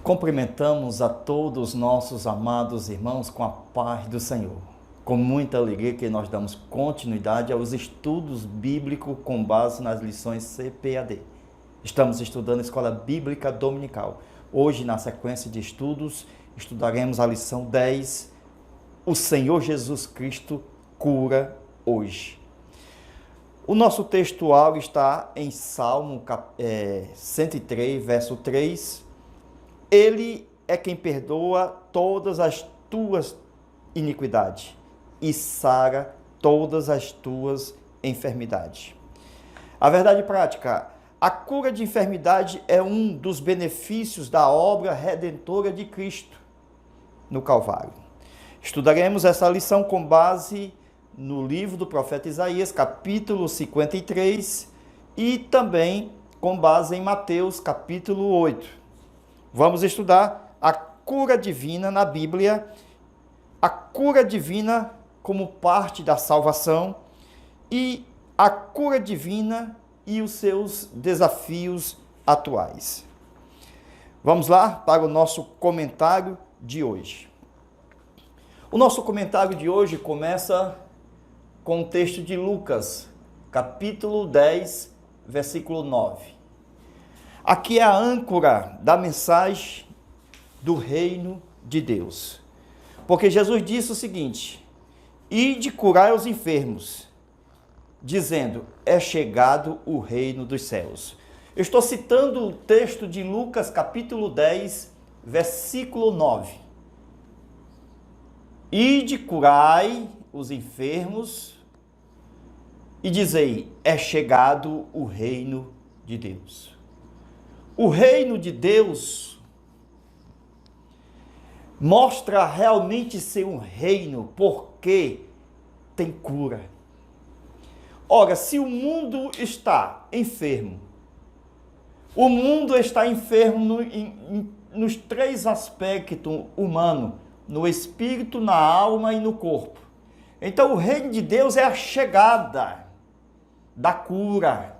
Cumprimentamos a todos os nossos amados irmãos com a paz do Senhor. Com muita alegria que nós damos continuidade aos estudos bíblicos com base nas lições CPAD. Estamos estudando a Escola Bíblica Dominical. Hoje, na sequência de estudos, estudaremos a lição 10, O Senhor Jesus Cristo cura hoje. O nosso textual está em Salmo 103, verso 3. Ele é quem perdoa todas as tuas iniquidades e sara todas as tuas enfermidades. A verdade prática, a cura de enfermidade é um dos benefícios da obra redentora de Cristo no Calvário. Estudaremos essa lição com base no livro do profeta Isaías, capítulo 53, e também com base em Mateus, capítulo 8. Vamos estudar a cura divina na Bíblia, a cura divina como parte da salvação e a cura divina e os seus desafios atuais. Vamos lá para o nosso comentário de hoje. O nosso comentário de hoje começa com o texto de Lucas, capítulo 10, versículo 9. Aqui é a âncora da mensagem do reino de Deus. Porque Jesus disse o seguinte: ide curai os enfermos, dizendo, é chegado o reino dos céus. Eu estou citando o texto de Lucas, capítulo 10, versículo 9. Ide curai os enfermos e dizei, é chegado o reino de Deus. O reino de Deus mostra realmente ser um reino porque tem cura. Ora, se o mundo está enfermo, o mundo está enfermo nos três aspectos humanos, no espírito, na alma e no corpo. Então o reino de Deus é a chegada da cura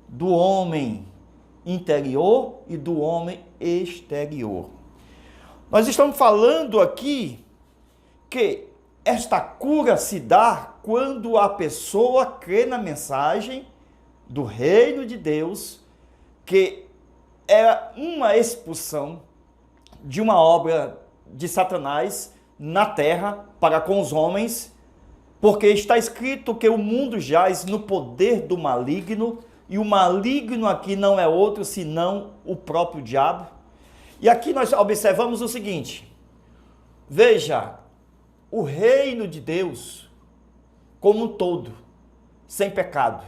do homem interior e do homem exterior. Nós estamos falando aqui que esta cura se dá quando a pessoa crê na mensagem do reino de Deus, que é uma expulsão de uma obra de Satanás na terra para com os homens, porque está escrito que o mundo jaz no poder do maligno, e o maligno aqui não é outro senão o próprio diabo. E aqui nós observamos o seguinte: veja, o reino de Deus como um todo, sem pecado.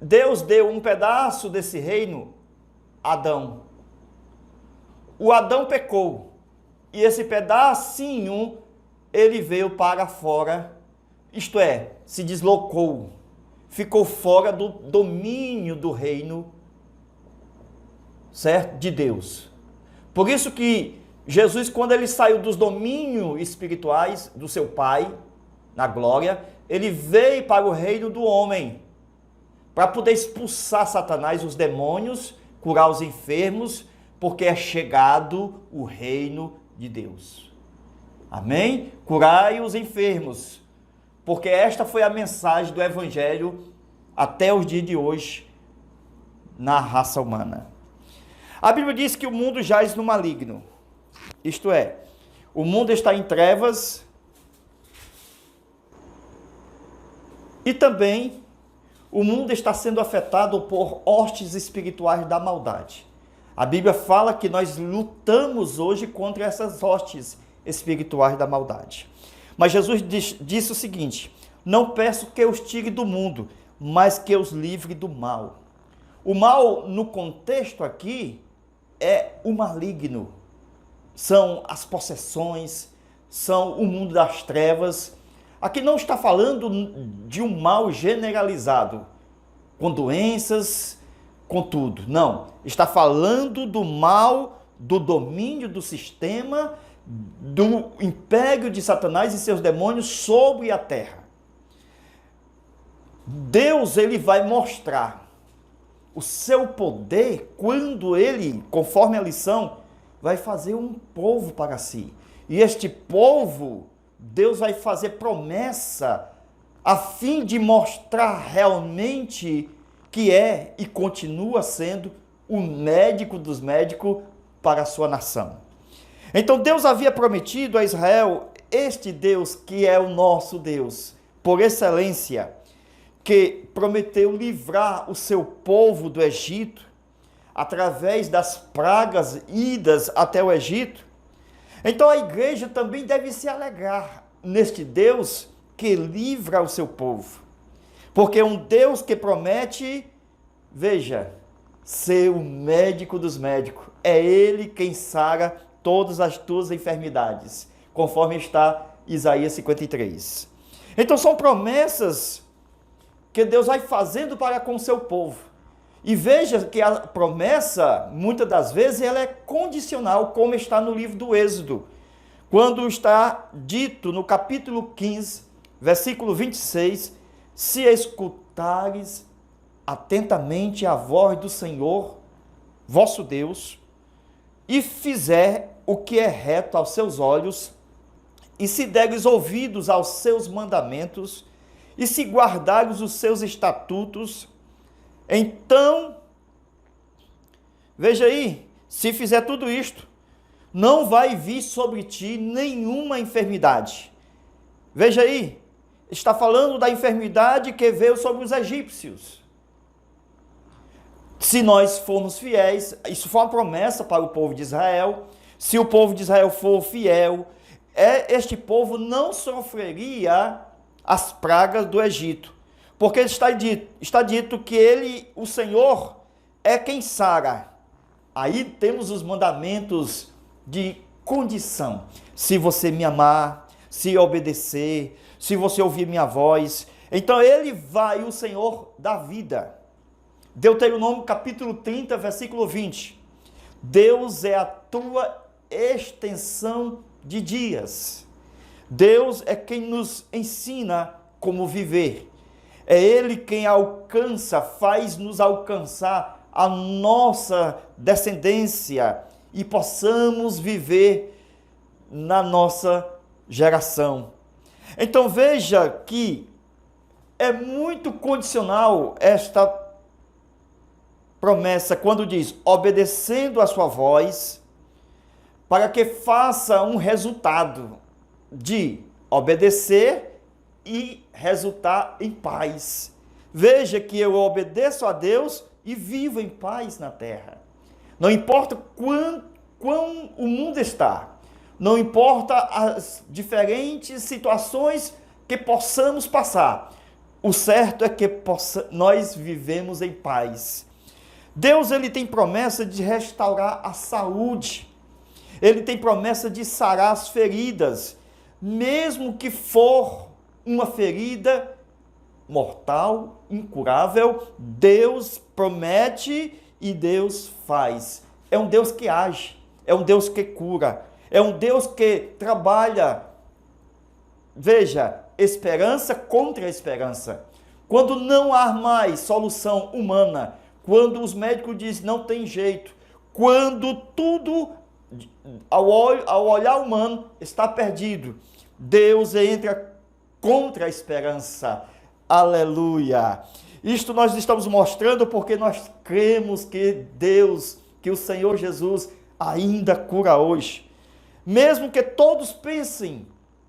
Deus deu um pedaço desse reino a Adão. O Adão pecou, e esse pedacinho ele veio para fora, isto é, se deslocou, ficou fora do domínio do reino, certo? De Deus. Por isso que Jesus, quando ele saiu dos domínios espirituais do seu Pai, na glória, ele veio para o reino do homem, para poder expulsar Satanás, os demônios, curar os enfermos, porque é chegado o reino de Deus. Amém? Curai os enfermos, porque esta foi a mensagem do Evangelho até os dias de hoje na raça humana. A Bíblia diz que o mundo jaz no maligno, isto é, o mundo está em trevas e também o mundo está sendo afetado por hostes espirituais da maldade. A Bíblia fala que nós lutamos hoje contra essas hostes espirituais da maldade. Mas Jesus disse o seguinte: não peço que os tire do mundo, mas que os livre do mal. O mal, no contexto aqui, é o maligno. São as possessões, são o mundo das trevas. Aqui não está falando de um mal generalizado, com doenças, com tudo. Não, está falando do mal, do domínio do sistema, do império de Satanás e seus demônios sobre a terra. Deus, ele vai mostrar o seu poder quando ele, conforme a lição, vai fazer um povo para si. E este povo, Deus vai fazer promessa a fim de mostrar realmente que é e continua sendo o médico dos médicos para a sua nação. Então Deus havia prometido a Israel este Deus que é o nosso Deus, por excelência, que prometeu livrar o seu povo do Egito, através das pragas idas até o Egito. Então a igreja também deve se alegrar neste Deus que livra o seu povo, porque é um Deus que promete, veja, ser o médico dos médicos. É Ele quem sara todas as tuas enfermidades, conforme está Isaías 53. Então são promessas que Deus vai fazendo para com o seu povo. E veja que a promessa, muitas das vezes, ela é condicional, como está no livro do Êxodo, quando está dito no capítulo 15, versículo 26, se escutares atentamente a voz do Senhor, vosso Deus, e fizer o que é reto aos seus olhos, e se deres ouvidos aos seus mandamentos, e se guardares os seus estatutos, então, veja aí, se fizer tudo isto, não vai vir sobre ti nenhuma enfermidade. Veja aí, está falando da enfermidade que veio sobre os egípcios. Se nós formos fiéis, isso foi uma promessa para o povo de Israel. Se o povo de Israel for fiel, este povo não sofreria as pragas do Egito. Porque está dito que ele, o Senhor, é quem sara. Aí temos os mandamentos de condição. Se você me amar, se obedecer, se você ouvir minha voz, então ele vai, o Senhor, dar vida. Deuteronômio capítulo 30, versículo 20. Deus é a tua extensão de dias. Deus é quem nos ensina como viver. É Ele quem alcança, faz-nos alcançar a nossa descendência e possamos viver na nossa geração. Então veja que é muito condicional esta promessa quando diz, obedecendo a sua voz, para que faça um resultado de obedecer e resultar em paz. Veja que eu obedeço a Deus e vivo em paz na terra. Não importa quão o mundo está, não importa as diferentes situações que possamos passar, o certo é que nós vivemos em paz. Deus, ele tem promessa de restaurar a saúde, ele tem promessa de sarar as feridas, mesmo que for uma ferida mortal, incurável, Deus promete e Deus faz. É um Deus que age, é um Deus que cura, é um Deus que trabalha, veja, esperança contra esperança. Quando não há mais solução humana, quando os médicos dizem não tem jeito, quando tudo ao olhar humano está perdido, Deus entra contra a esperança. Aleluia! Isto nós estamos mostrando porque nós cremos que Deus, que o Senhor Jesus ainda cura hoje. Mesmo que todos pensem,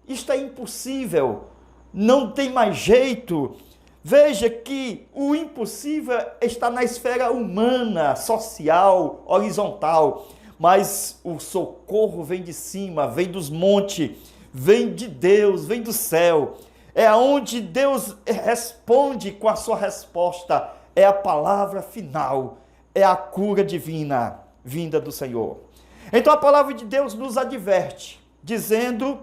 isto é impossível, não tem mais jeito. Veja que o impossível está na esfera humana, social, horizontal, mas o socorro vem de cima, vem dos montes, vem de Deus, vem do céu. É aonde Deus responde com a sua resposta, é a palavra final, é a cura divina vinda do Senhor. Então a palavra de Deus nos adverte, dizendo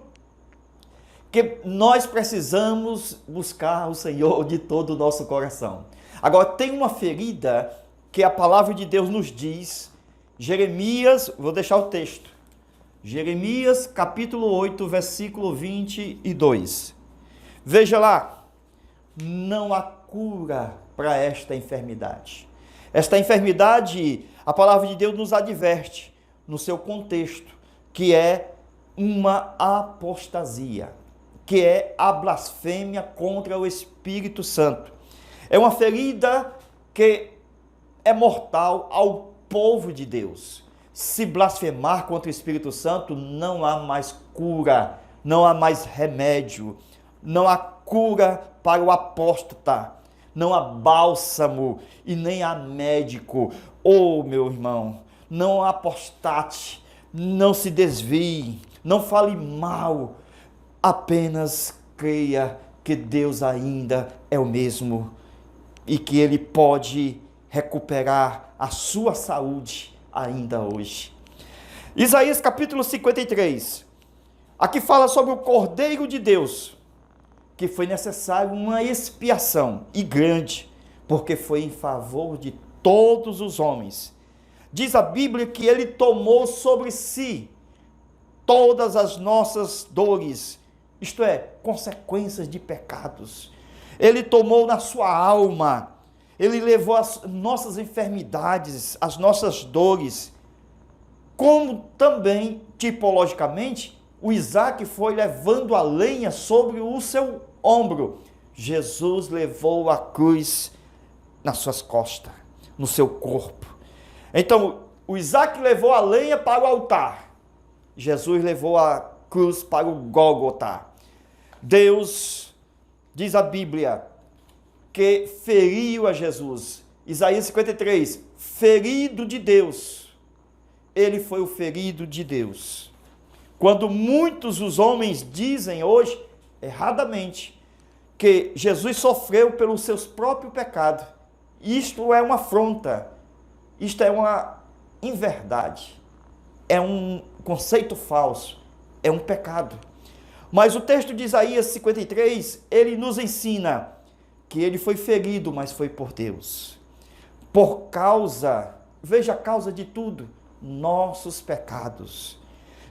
que nós precisamos buscar o Senhor de todo o nosso coração. Agora tem uma ferida que a palavra de Deus nos diz, Jeremias, vou deixar o texto, Jeremias capítulo 8, versículo 22. Veja lá, não há cura para esta enfermidade. Esta enfermidade, a palavra de Deus nos adverte no seu contexto, que é uma apostasia, que é a blasfêmia contra o Espírito Santo. É uma ferida que é mortal ao povo de Deus. Se blasfemar contra o Espírito Santo, não há mais cura, não há mais remédio, não há cura para o apóstata, não há bálsamo e nem há médico. Oh, meu irmão, não apostate, não se desvie, não fale mal, apenas creia que Deus ainda é o mesmo e que Ele pode recuperar a sua saúde ainda hoje. Isaías capítulo 53, aqui fala sobre o Cordeiro de Deus, que foi necessário uma expiação, e grande, porque foi em favor de todos os homens. Diz a Bíblia que Ele tomou sobre si todas as nossas dores, isto é, consequências de pecados. Ele tomou na sua alma, Ele levou as nossas enfermidades, as nossas dores, como também, tipologicamente, o Isaac foi levando a lenha sobre o seu ombro. Jesus levou a cruz nas suas costas, no seu corpo. Então, o Isaac levou a lenha para o altar. Jesus levou a cruz para o Gólgota. Deus, diz a Bíblia, que feriu a Jesus. Isaías 53, ferido de Deus. Ele foi o ferido de Deus. Quando muitos os homens dizem hoje, erradamente, que Jesus sofreu pelos seus próprios pecados, isto é uma afronta, isto é uma inverdade, é um conceito falso, é um pecado. Mas o texto de Isaías 53, ele nos ensina que ele foi ferido, mas foi por Deus. Por causa, veja a causa de tudo, nossos pecados.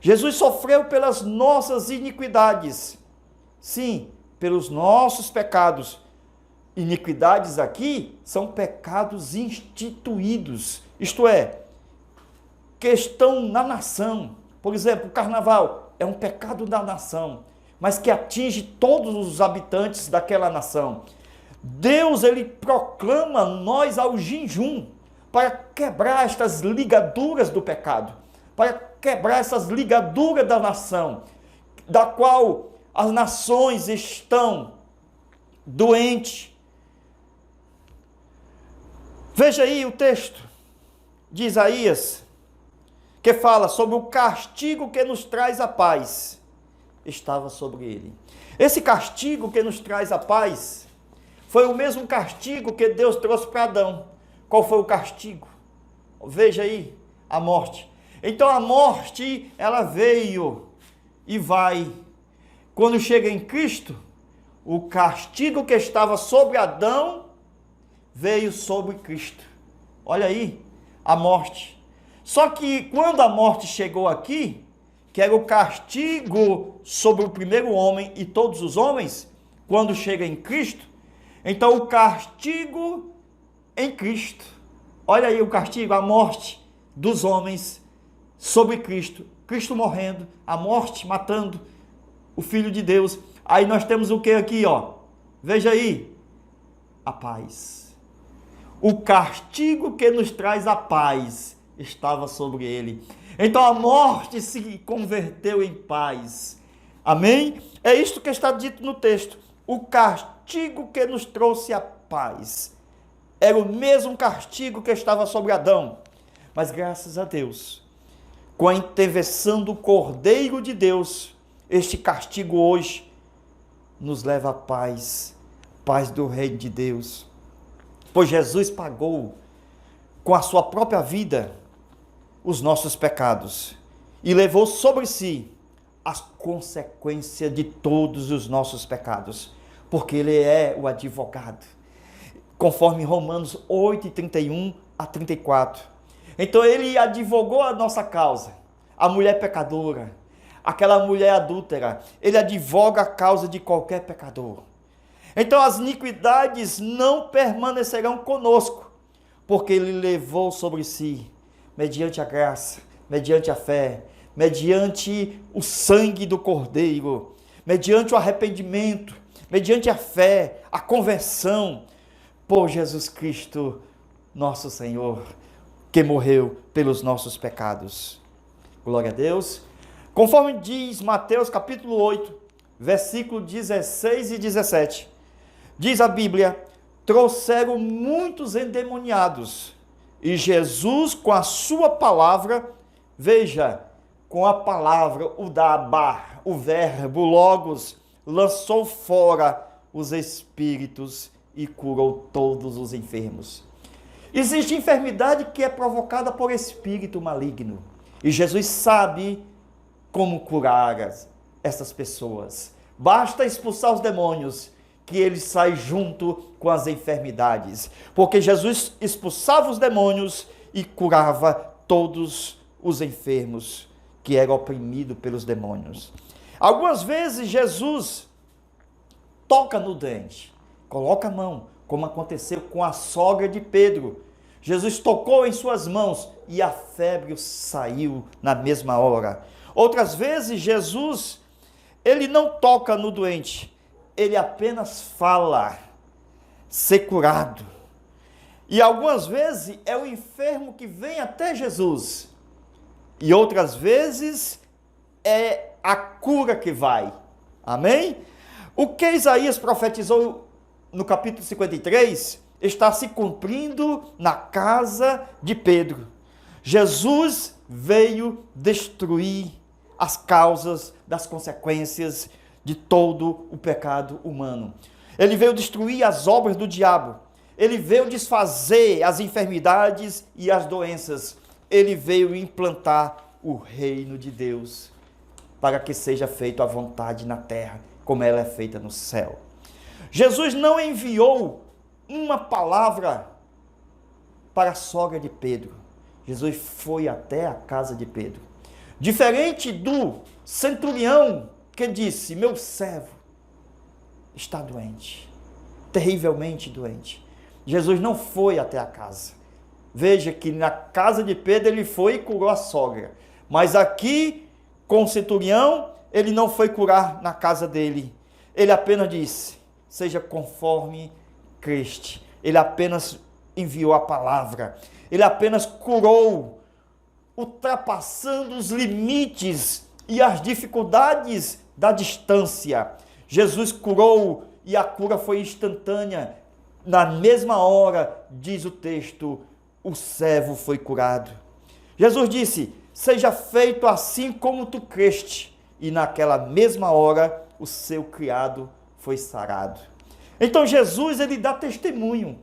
Jesus sofreu pelas nossas iniquidades. Sim, pelos nossos pecados. Iniquidades aqui são pecados instituídos, isto é, que estão na nação. Por exemplo, o carnaval é um pecado da nação, mas que atinge todos os habitantes daquela nação. Deus, ele proclama nós ao jejum para quebrar estas ligaduras do pecado, para quebrar essas ligaduras da nação, da qual as nações estão doentes. Veja aí o texto de Isaías, que fala sobre o castigo que nos traz a paz, estava sobre ele. Esse castigo que nos traz a paz foi o mesmo castigo que Deus trouxe para Adão. Qual foi o castigo? Veja aí, a morte. Então a morte, ela veio e vai. Quando chega em Cristo, o castigo que estava sobre Adão veio sobre Cristo. Olha aí, a morte. Só que quando a morte chegou aqui, que era o castigo sobre o primeiro homem e todos os homens, quando chega em Cristo, então o castigo em Cristo. Olha aí o castigo, a morte dos homens sobre Cristo. Cristo morrendo, a morte matando o Filho de Deus. Aí nós temos o que aqui, ó? Veja aí, a paz. O castigo que nos traz a paz estava sobre ele. Então a morte se converteu em paz. Amém? É isto que está dito no texto. O castigo que nos trouxe a paz era o mesmo castigo que estava sobre Adão. Mas graças a Deus, com a intervenção do Cordeiro de Deus, este castigo hoje nos leva à paz, paz do Reino de Deus. Pois Jesus pagou com a sua própria vida os nossos pecados e levou sobre si as consequências de todos os nossos pecados, porque Ele é o advogado, conforme Romanos 8, 31 a 34. Então Ele advogou a nossa causa, a mulher pecadora, aquela mulher adúltera. Ele advoga a causa de qualquer pecador. Então as iniquidades não permanecerão conosco, porque ele levou sobre si, mediante a graça, mediante a fé, mediante o sangue do Cordeiro, mediante o arrependimento, mediante a fé, a conversão, por Jesus Cristo, nosso Senhor, que morreu pelos nossos pecados. Glória a Deus. Conforme diz Mateus capítulo 8, versículo 16 e 17, diz a Bíblia: trouxeram muitos endemoniados, e Jesus, com a sua palavra, veja, com a palavra, o dabar, o verbo, logos, lançou fora os espíritos e curou todos os enfermos. Existe enfermidade que é provocada por espírito maligno, e Jesus sabe como curar essas pessoas. Basta expulsar os demônios, que eles saem junto com as enfermidades, porque Jesus expulsava os demônios e curava todos os enfermos que eram oprimidos pelos demônios. Algumas vezes Jesus toca no doente, coloca a mão, como aconteceu com a sogra de Pedro. Jesus tocou em suas mãos e a febre saiu na mesma hora. Outras vezes Jesus, ele não toca no doente, ele apenas fala, ser curado. E algumas vezes é o enfermo que vem até Jesus, e outras vezes é a cura que vai. Amém? O que Isaías profetizou no capítulo 53 está se cumprindo na casa de Pedro. Jesus veio destruir as causas das consequências de todo o pecado humano. Ele veio destruir as obras do diabo. Ele veio desfazer as enfermidades e as doenças. Ele veio implantar o reino de Deus, para que seja feita a vontade na terra, como ela é feita no céu. Jesus não enviou uma palavra para a sogra de Pedro. Jesus foi até a casa de Pedro. Diferente do centurião que disse: meu servo está doente, terrivelmente doente. Jesus não foi até a casa. Veja que na casa de Pedro ele foi e curou a sogra. Mas aqui, com o centurião, ele não foi curar na casa dele. Ele apenas disse: seja conforme creste. Ele apenas enviou a palavra. Ele apenas curou, ultrapassando os limites e as dificuldades da distância. Jesus curou e a cura foi instantânea. Na mesma hora, diz o texto, o servo foi curado. Jesus disse: seja feito assim como tu creste. E naquela mesma hora, o seu criado foi sarado. Então Jesus, ele dá testemunho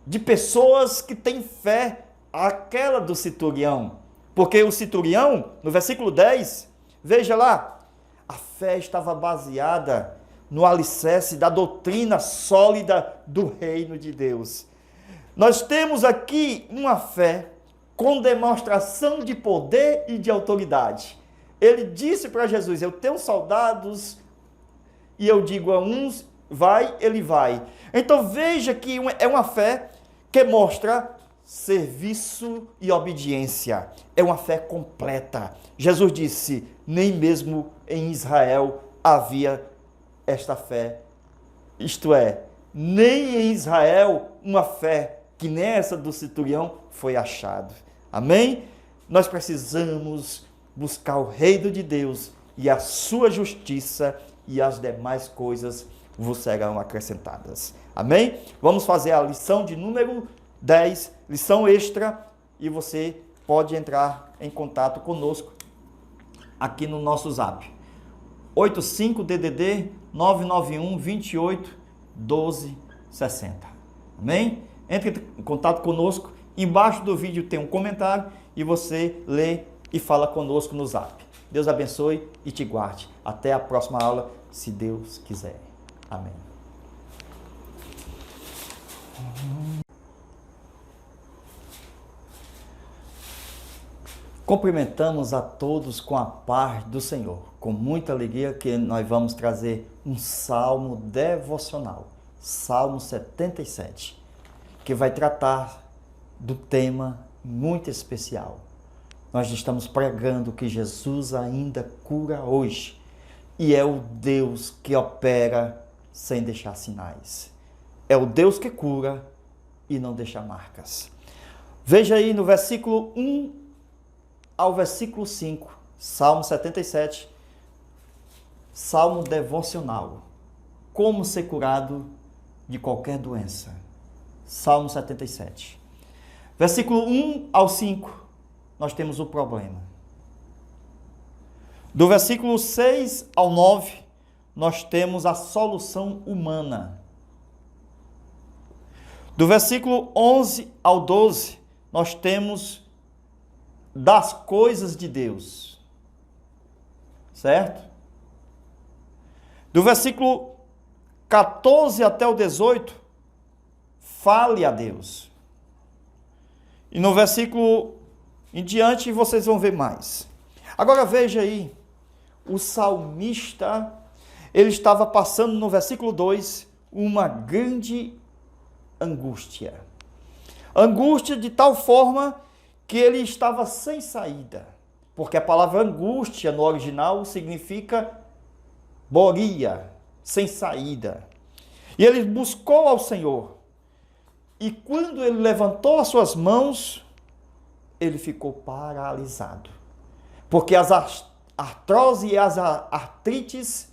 de pessoas que têm fé, aquela do centurião. Porque o centurião, no versículo 10, veja lá, a fé estava baseada no alicerce da doutrina sólida do reino de Deus. Nós temos aqui uma fé com demonstração de poder e de autoridade. Ele disse para Jesus: eu tenho soldados e eu digo a uns, vai, ele vai. Então veja que é uma fé que mostra serviço e obediência. É uma fé completa. Jesus disse: nem mesmo em Israel havia esta fé. Isto é, nem em Israel uma fé que nem essa do centurião foi achado. Amém? Nós precisamos buscar o reino de Deus e a sua justiça, e as demais coisas vos serão acrescentadas. Amém? Vamos fazer a lição de número 10, lição extra, e você pode entrar em contato conosco aqui no nosso zap. 85-DDD 991 28 12 60. Amém? Entre em contato conosco. Embaixo do vídeo tem um comentário e você lê e fala conosco no zap. Deus abençoe e te guarde. Até a próxima aula, se Deus quiser. Amém. Cumprimentamos a todos com a paz do Senhor. Com muita alegria que nós vamos trazer um salmo devocional. Salmo 77. Que vai tratar do tema muito especial. Nós estamos pregando que Jesus ainda cura hoje e é o Deus que opera sem deixar sinais. É o Deus que cura e não deixa marcas. Veja aí no versículo 1 ao versículo 5, Salmo 77, Salmo devocional. Como ser curado de qualquer doença. Salmo 77. Versículo 1 ao 5, nós temos o problema. Do versículo 6 ao 9, nós temos a solução humana. Do versículo 11 ao 12, nós temos das coisas de Deus. Certo? Do versículo 14 até o 18, fale a Deus. E no versículo em diante vocês vão ver mais. Agora veja aí, o salmista, ele estava passando no versículo 2 uma grande angústia. Angústia de tal forma que ele estava sem saída. Porque a palavra angústia no original significa boria, sem saída. E ele buscou ao Senhor. E quando ele levantou as suas mãos, ele ficou paralisado. Porque as artrose e as artrites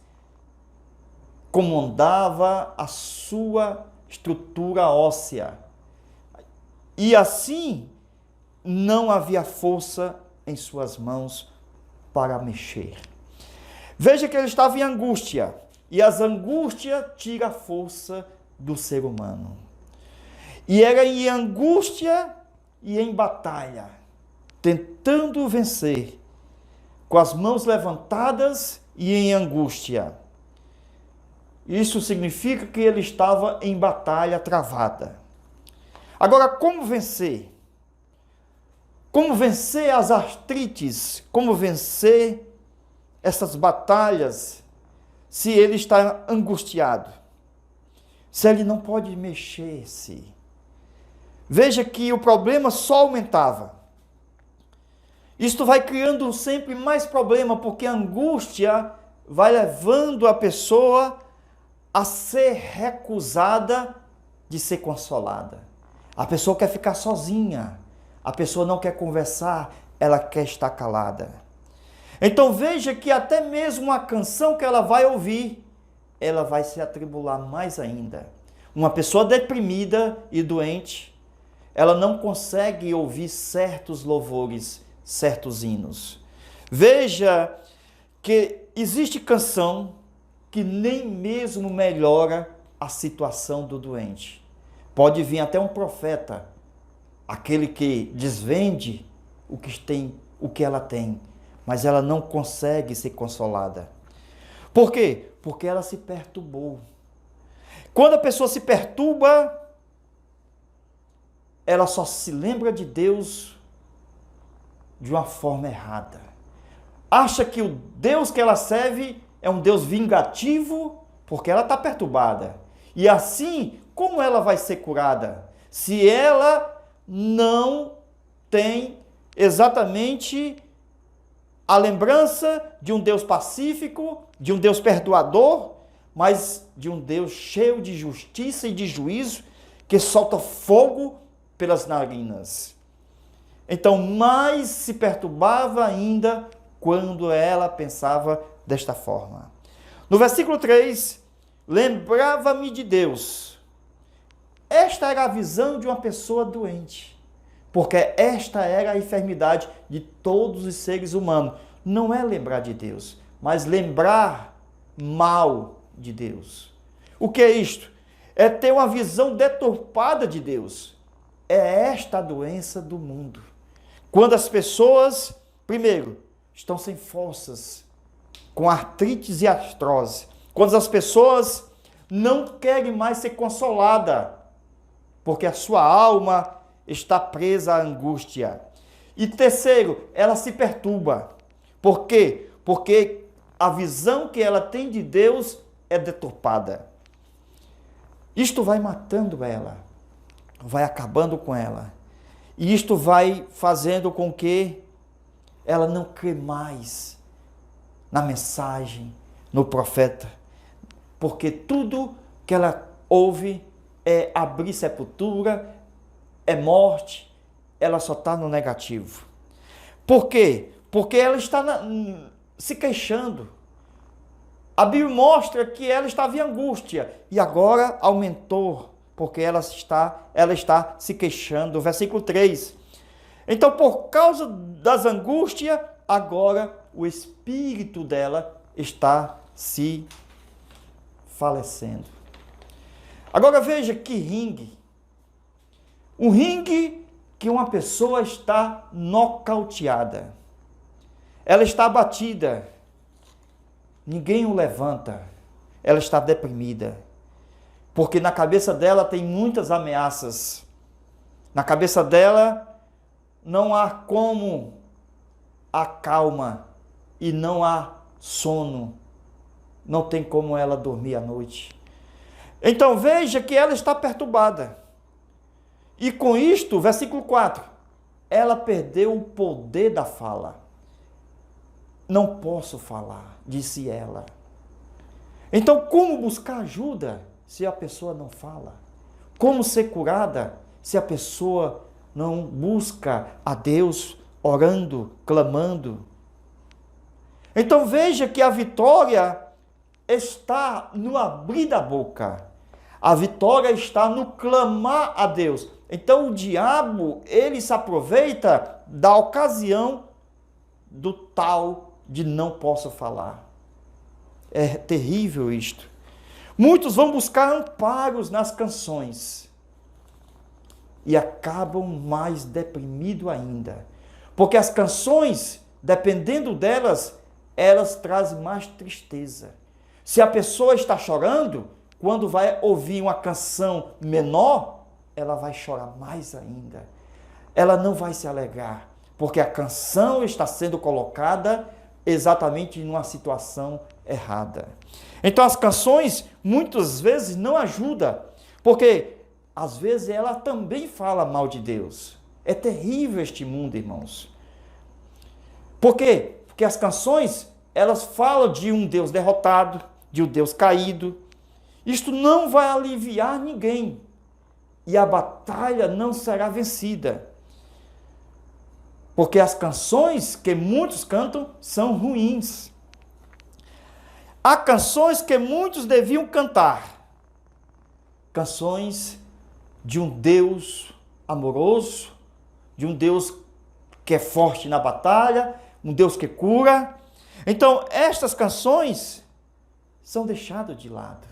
comandava a sua estrutura óssea. E assim não havia força em suas mãos para mexer. Veja que ele estava em angústia. E as angústias tiram a força do ser humano. E era em angústia e em batalha, tentando vencer, com as mãos levantadas e em angústia. Isso significa que ele estava em batalha travada. Agora, como vencer? Como vencer as artrites? Como vencer essas batalhas se ele está angustiado? Se ele não pode mexer-se? Veja que o problema só aumentava. Isto vai criando sempre mais problema, porque a angústia vai levando a pessoa a ser recusada de ser consolada. A pessoa quer ficar sozinha, a pessoa não quer conversar, ela quer estar calada. Então veja que até mesmo a canção que ela vai ouvir, ela vai se atribular mais ainda. Uma pessoa deprimida e doente, ela não consegue ouvir certos louvores, certos hinos. Veja que existe canção que nem mesmo melhora a situação do doente. Pode vir até um profeta, aquele que desvende o que ela tem, mas ela não consegue ser consolada. Por quê? Porque ela se perturbou. Quando a pessoa se perturba, ela só se lembra de Deus de uma forma errada. Acha que o Deus que ela serve é um Deus vingativo, porque ela está perturbada. E assim, como ela vai ser curada? Se ela não tem exatamente a lembrança de um Deus pacífico, de um Deus perdoador, mas de um Deus cheio de justiça e de juízo, que solta fogo pelas narinas. Então, mais se perturbava ainda quando ela pensava desta forma. No versículo 3, lembrava-me de Deus. Esta era a visão de uma pessoa doente, porque esta era a enfermidade de todos os seres humanos. Não é lembrar de Deus, mas lembrar mal de Deus. O que é isto? É ter uma visão deturpada de Deus. É esta a doença do mundo. Quando as pessoas, primeiro, estão sem forças, com artrites e artrose. Quando as pessoas não querem mais ser consoladas, porque a sua alma está presa à angústia. E terceiro, ela se perturba. Por quê? Porque a visão que ela tem de Deus é deturpada. Isto vai matando ela, vai acabando com ela. E isto vai fazendo com que ela não crê mais na mensagem, no profeta, porque tudo que ela ouve é abrir sepultura, é morte, ela só está no negativo. Por quê? Porque ela está se queixando. A Bíblia mostra que ela estava em angústia e agora aumentou, porque ela está se queixando. Versículo 3. Então, por causa das angústias, agora o espírito dela está se falecendo. Agora veja que ringue. Um ringue que uma pessoa está nocauteada. Ela está abatida. Ninguém o levanta. Ela está deprimida. Porque na cabeça dela tem muitas ameaças. Na cabeça dela não há como a calma e não há sono. Não tem como ela dormir à noite. Então veja que ela está perturbada. E com isto, versículo 4, ela perdeu o poder da fala. Não posso falar, disse ela. Então como buscar ajuda se a pessoa não fala? Como ser curada se a pessoa não busca a Deus orando, clamando? Então veja que a vitória está no abrir da boca. A vitória está no clamar a Deus. Então o diabo, ele se aproveita da ocasião do tal de não posso falar. É terrível isto. Muitos vão buscar amparos nas canções e acabam mais deprimidos ainda. Porque as canções, dependendo delas, elas trazem mais tristeza. Se a pessoa está chorando, quando vai ouvir uma canção menor, ela vai chorar mais ainda. Ela não vai se alegrar, porque a canção está sendo colocada exatamente numa situação errada. Então as canções muitas vezes não ajudam, porque às vezes ela também fala mal de Deus. É terrível este mundo, irmãos. Por quê? Porque as canções, elas falam de um Deus derrotado, de um Deus caído. Isto não vai aliviar ninguém. E a batalha não será vencida. Porque as canções que muitos cantam são ruins. Há canções que muitos deviam cantar. Canções de um Deus amoroso, de um Deus que é forte na batalha, um Deus que cura. Então, estas canções são deixadas de lado.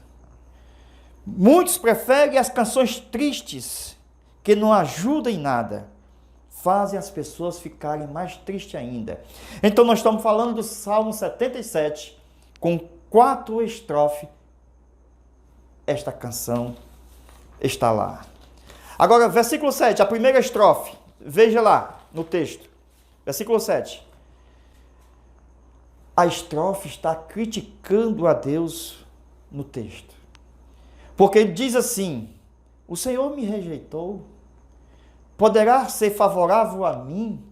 Muitos preferem as canções tristes, que não ajudam em nada, fazem as pessoas ficarem mais tristes ainda. Então nós estamos falando do Salmo 77, com 4 estrofes, esta canção está lá. Agora, versículo 7, a primeira estrofe, veja lá no texto, versículo 7. A estrofe está criticando a Deus no texto. Porque ele diz assim: o Senhor me rejeitou, poderá ser favorável a mim?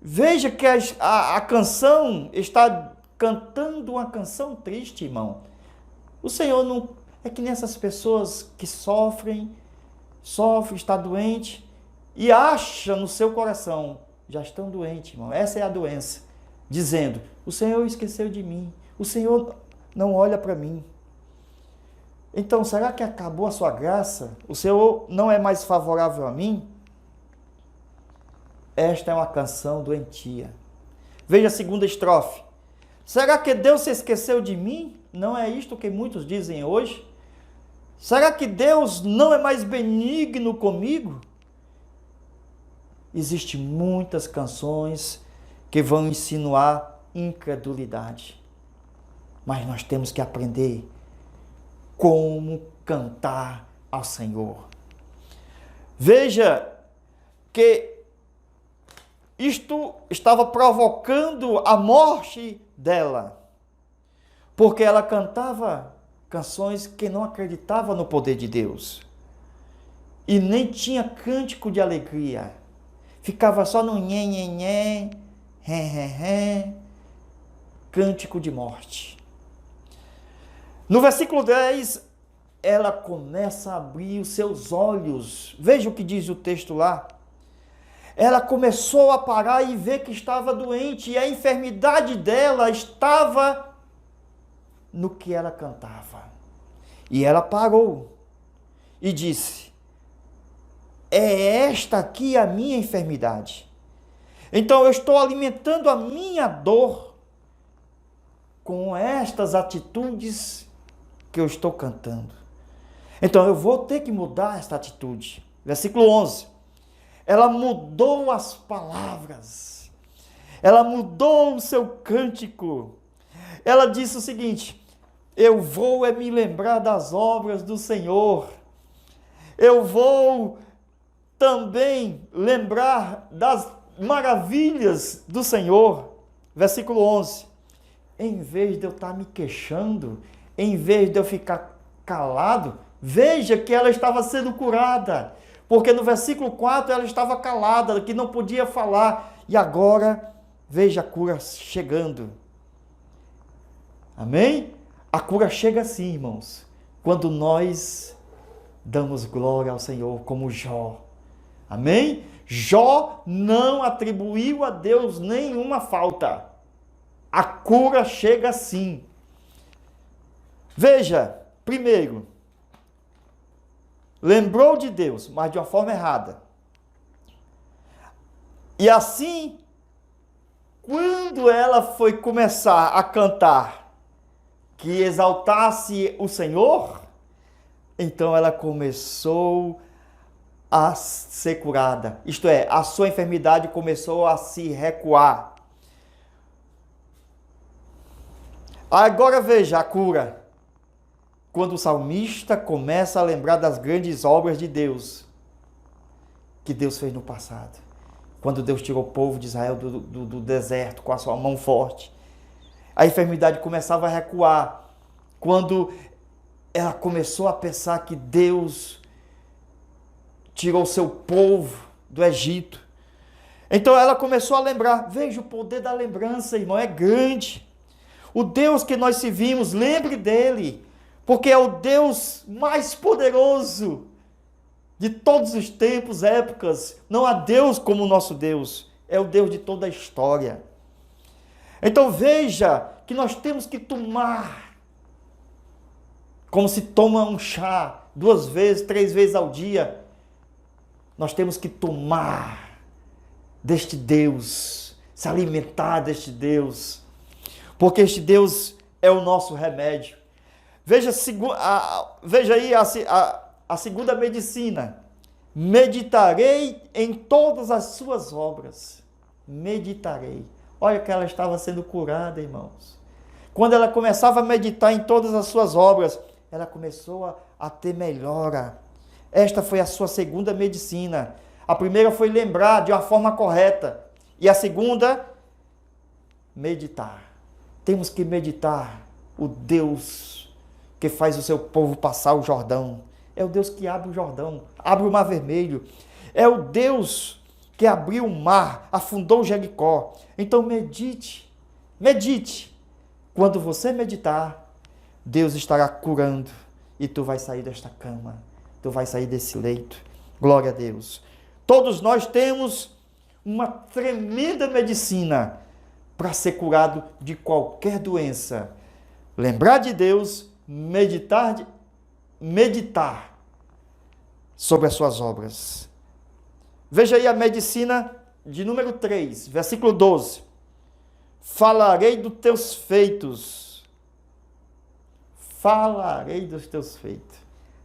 Veja que a canção está cantando uma canção triste, irmão. O Senhor não... É que nessas pessoas que sofrem, está doente, e acha no seu coração, já estão doentes, irmão. Essa é a doença. Dizendo, o Senhor esqueceu de mim, o Senhor não olha para mim. Então, será que acabou a sua graça? O Senhor não é mais favorável a mim? Esta é uma canção doentia. Veja a segunda estrofe. Será que Deus se esqueceu de mim? Não é isto que muitos dizem hoje? Será que Deus não é mais benigno comigo? Existem muitas canções que vão insinuar incredulidade. Mas nós temos que aprender como cantar ao Senhor. Veja que isto estava provocando a morte dela, porque ela cantava canções que não acreditavam no poder de Deus. e nem tinha cântico de alegria. Ficava só no nhé, nhé, nhé, ré, ré, ré, cântico de morte. No versículo 10, ela começa a abrir os seus olhos. Veja o que diz o texto lá. Ela começou a parar e ver que estava doente, e a enfermidade dela estava no que ela cantava. E ela parou e disse: é esta aqui a minha enfermidade. Então eu estou alimentando a minha dor com estas atitudes que eu estou cantando. Então eu vou ter que mudar esta atitude. Versículo 11. Ela mudou as palavras. Ela mudou o seu cântico. Ela disse o seguinte: eu vou me lembrar das obras do Senhor. Eu vou também lembrar das maravilhas do Senhor. Versículo 11. Em vez de eu estar me queixando, em vez de eu ficar calado, veja que ela estava sendo curada. Porque no versículo 4 ela estava calada, que não podia falar. E agora, veja a cura chegando. Amém? A cura chega assim, irmãos, quando nós damos glória ao Senhor, como Jó. Amém? Jó não atribuiu a Deus nenhuma falta. A cura chega assim. Veja, primeiro, lembrou de Deus, mas de uma forma errada. E assim, quando ela foi começar a cantar que exaltasse o Senhor, então ela começou a ser curada. Isto é, a sua enfermidade começou a se recuar. Agora veja a cura. Quando o salmista começa a lembrar das grandes obras de Deus, que Deus fez no passado. Quando Deus tirou o povo de Israel do deserto com a sua mão forte. A enfermidade começava a recuar. Quando ela começou a pensar que Deus tirou o seu povo do Egito. Então ela começou a lembrar. Veja, o poder da lembrança, irmão, é grande. O Deus que nós servimos, lembre dele. Porque é o Deus mais poderoso de todos os tempos, épocas. Não há Deus como o nosso Deus. É o Deus de toda a história. Então veja que nós temos que tomar, como se toma um chá, 2 vezes, 3 vezes ao dia. Nós temos que tomar deste Deus, se alimentar deste Deus. Porque este Deus é o nosso remédio. Veja aí a segunda medicina. Meditarei em todas as suas obras. Meditarei. Olha que ela estava sendo curada, irmãos. Quando ela começava a meditar em todas as suas obras, ela começou a ter melhora. Esta foi a sua segunda medicina. A primeira foi lembrar de uma forma correta. E a segunda, meditar. Temos que meditar o Deus que faz o seu povo passar o Jordão. É o Deus que abre o Jordão, abre o Mar Vermelho. É o Deus que abriu o mar, afundou Jericó. Então medite, medite. Quando você meditar, Deus estará curando e tu vai sair desta cama, tu vai sair desse leito. Glória a Deus. Todos nós temos uma tremenda medicina para ser curado de qualquer doença. Lembrar de Deus, meditar sobre as suas obras. Veja aí a medicina de número 3, versículo 12. Falarei dos teus feitos. Falarei dos teus feitos.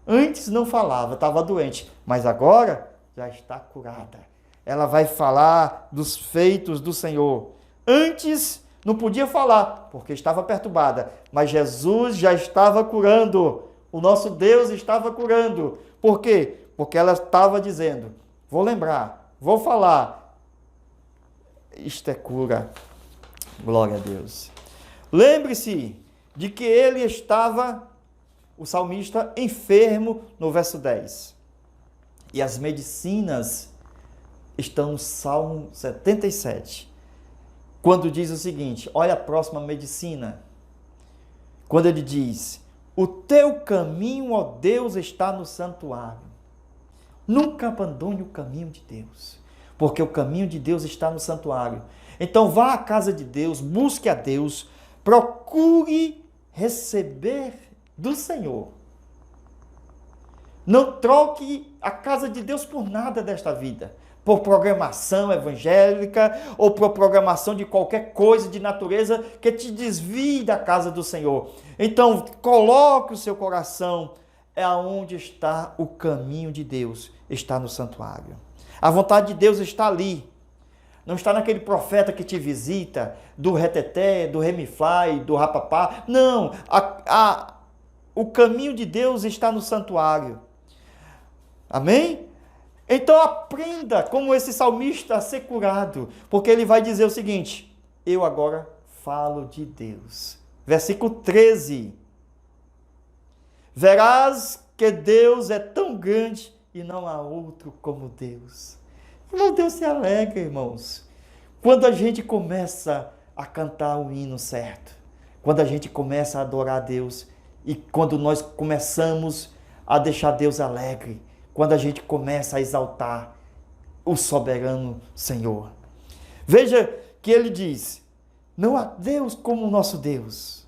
Antes não falava, estava doente, mas agora já está curada. Ela vai falar dos feitos do Senhor. Antes não podia falar, porque estava perturbada, mas Jesus já estava curando. O nosso Deus estava curando. Por quê? Porque ela estava dizendo: vou lembrar, vou falar. Isto é cura. Glória a Deus. Lembre-se de que ele estava, o salmista, enfermo, no verso 10. E as medicinas estão no Salmo 77. Quando diz o seguinte, olha a próxima medicina. Quando ele diz, o teu caminho, ó Deus, está no santuário. Nunca abandone o caminho de Deus, porque o caminho de Deus está no santuário. Então vá à casa de Deus, busque a Deus, procure receber do Senhor. Não troque a casa de Deus por nada desta vida, por programação evangélica ou por programação de qualquer coisa de natureza que te desvie da casa do Senhor. Então, coloque o seu coração aonde está o caminho de Deus, está no santuário. A vontade de Deus está ali. Não está naquele profeta que te visita, do reteté, do remifly, do rapapá. Não, o caminho de Deus está no santuário. Amém? Então aprenda como esse salmista a ser curado, porque ele vai dizer o seguinte, eu agora falo de Deus. Versículo 13. Verás que Deus é tão grande e não há outro como Deus. Irmão, Deus se alegra, irmãos, quando a gente começa a cantar o hino certo, quando a gente começa a adorar a Deus e quando nós começamos a deixar Deus alegre, quando a gente começa a exaltar o soberano Senhor. Veja que ele diz, não há Deus como o nosso Deus.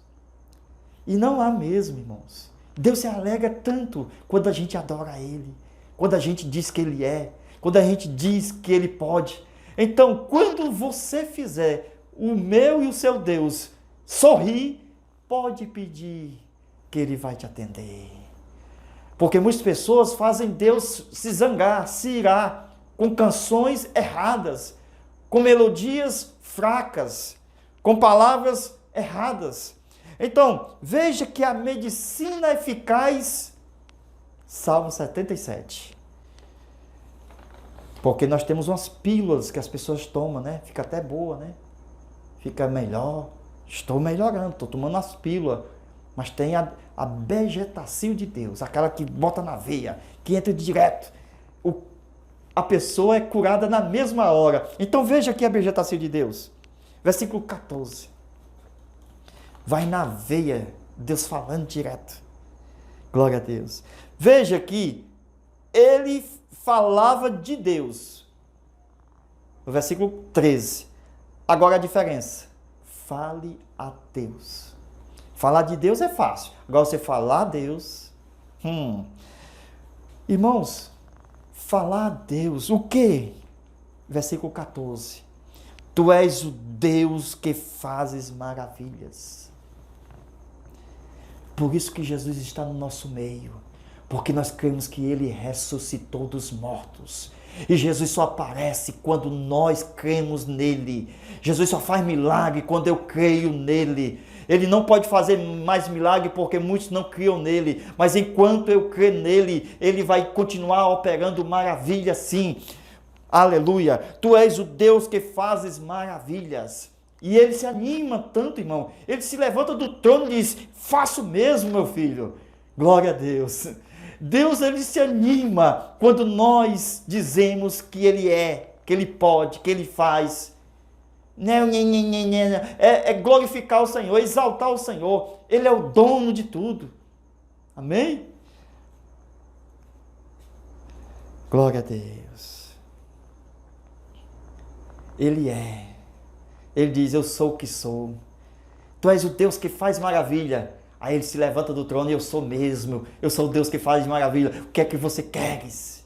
E não há mesmo, irmãos. Deus se alegra tanto quando a gente adora Ele, quando a gente diz que Ele é, quando a gente diz que Ele pode. Então, quando você fizer o meu e o seu Deus sorrir, pode pedir que Ele vai te atender. Porque muitas pessoas fazem Deus se zangar, se irar, com canções erradas, com melodias fracas, com palavras erradas. Então, veja que a medicina eficaz, Salmo 77. Porque nós temos umas pílulas que as pessoas tomam, né? Fica até boa, né? Fica melhor. Estou melhorando, estou tomando as pílulas. Mas tem a begetacil de Deus, aquela que bota na veia, que entra direto. A pessoa é curada na mesma hora. Então veja aqui a begetacil de Deus. Versículo 14. Vai na veia, Deus falando direto. Glória a Deus. Veja que ele falava de Deus. No versículo 13. Agora a diferença. Fale a Deus. Falar de Deus é fácil. Agora você falar a Deus. Irmãos, falar a Deus. O quê? Versículo 14. Tu és o Deus que fazes maravilhas. Por isso que Jesus está no nosso meio. Porque nós cremos que Ele ressuscitou dos mortos. E Jesus só aparece quando nós cremos nele. Jesus só faz milagre quando eu creio nele. Ele não pode fazer mais milagre porque muitos não criam nele. Mas enquanto eu crer nele, ele vai continuar operando maravilhas sim. Aleluia. Tu és o Deus que fazes maravilhas. E ele se anima tanto, irmão. Ele se levanta do trono e diz, faço mesmo, meu filho. Glória a Deus. Deus, ele se anima quando nós dizemos que ele é, que ele pode, que ele faz. É glorificar o Senhor, exaltar o Senhor. Ele é o dono de tudo. Amém? Glória a Deus. Ele é. Ele diz, eu sou o que sou. Tu és o Deus que faz maravilha. Aí ele se levanta do trono e eu sou mesmo. Eu sou o Deus que faz maravilha. O que é que você queres?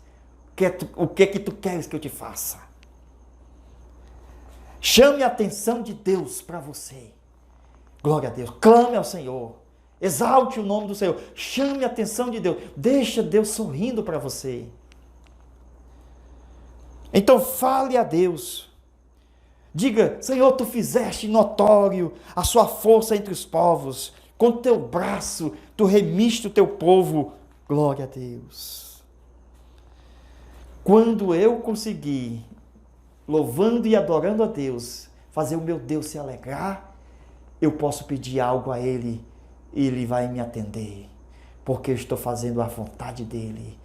O que é que tu queres que eu te faça? Chame a atenção de Deus para você. Glória a Deus. Clame ao Senhor. Exalte o nome do Senhor. Chame a atenção de Deus. Deixa Deus sorrindo para você. Então fale a Deus. Diga, Senhor, tu fizeste notório a sua força entre os povos. Com teu braço, tu remiste o teu povo. Glória a Deus. Quando eu conseguir, louvando e adorando a Deus, fazer o meu Deus se alegrar, eu posso pedir algo a Ele e Ele vai me atender. Porque eu estou fazendo a vontade dEle.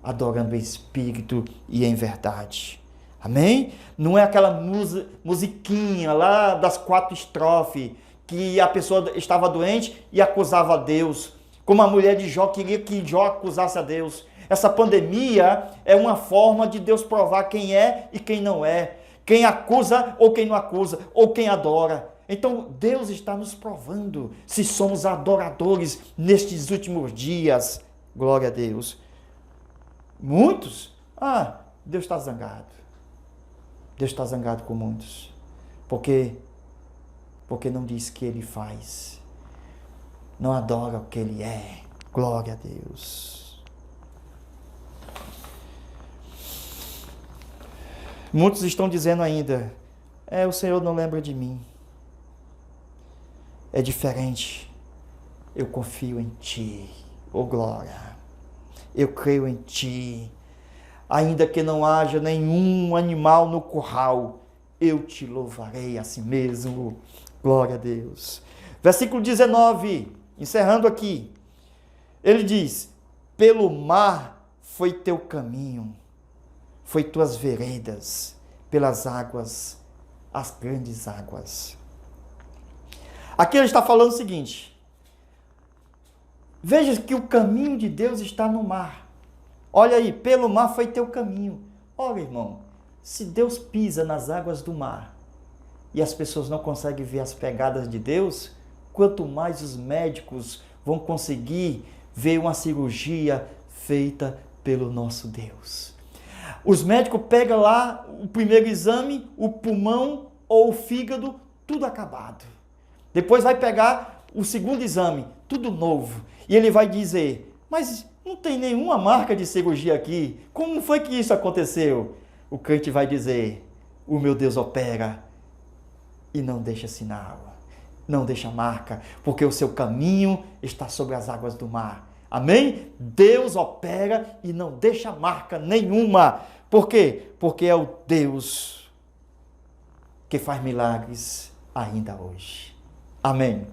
adorando em espírito e em verdade. Amém? Não é aquela musiquinha lá das 4 estrofes que a pessoa estava doente e acusava a Deus, como a mulher de Jó queria que Jó acusasse a Deus. Essa pandemia é uma forma de Deus provar quem é e quem não é, quem acusa ou quem não acusa, ou quem adora. Então Deus está nos provando se somos adoradores nestes últimos dias. Glória a Deus. Muitos, Deus está zangado. Deus está zangado com muitos. Porque não diz que Ele faz. Não adora o que Ele é. Glória a Deus. Muitos estão dizendo ainda, o Senhor não lembra de mim. É diferente. Eu confio em Ti. Oh glória. Eu creio em Ti. Ainda que não haja nenhum animal no curral, eu Te louvarei a si mesmo. Glória a Deus. Versículo 19, encerrando aqui. Ele diz, pelo mar foi teu caminho, foi tuas veredas, pelas águas, as grandes águas. Aqui ele está falando o seguinte, veja que o caminho de Deus está no mar. Olha aí, pelo mar foi teu caminho. Olha, irmão, se Deus pisa nas águas do mar e as pessoas não conseguem ver as pegadas de Deus, quanto mais os médicos vão conseguir ver uma cirurgia feita pelo nosso Deus. Os médicos pegam lá o primeiro exame, o pulmão ou o fígado, tudo acabado. Depois vai pegar o segundo exame, tudo novo. E ele vai dizer, mas não tem nenhuma marca de cirurgia aqui. Como foi que isso aconteceu? O crente vai dizer, o meu Deus opera e não deixa sinal, não deixa marca, porque o seu caminho está sobre as águas do mar. Amém? Deus opera e não deixa marca nenhuma. Por quê? Porque é o Deus que faz milagres ainda hoje. Amém.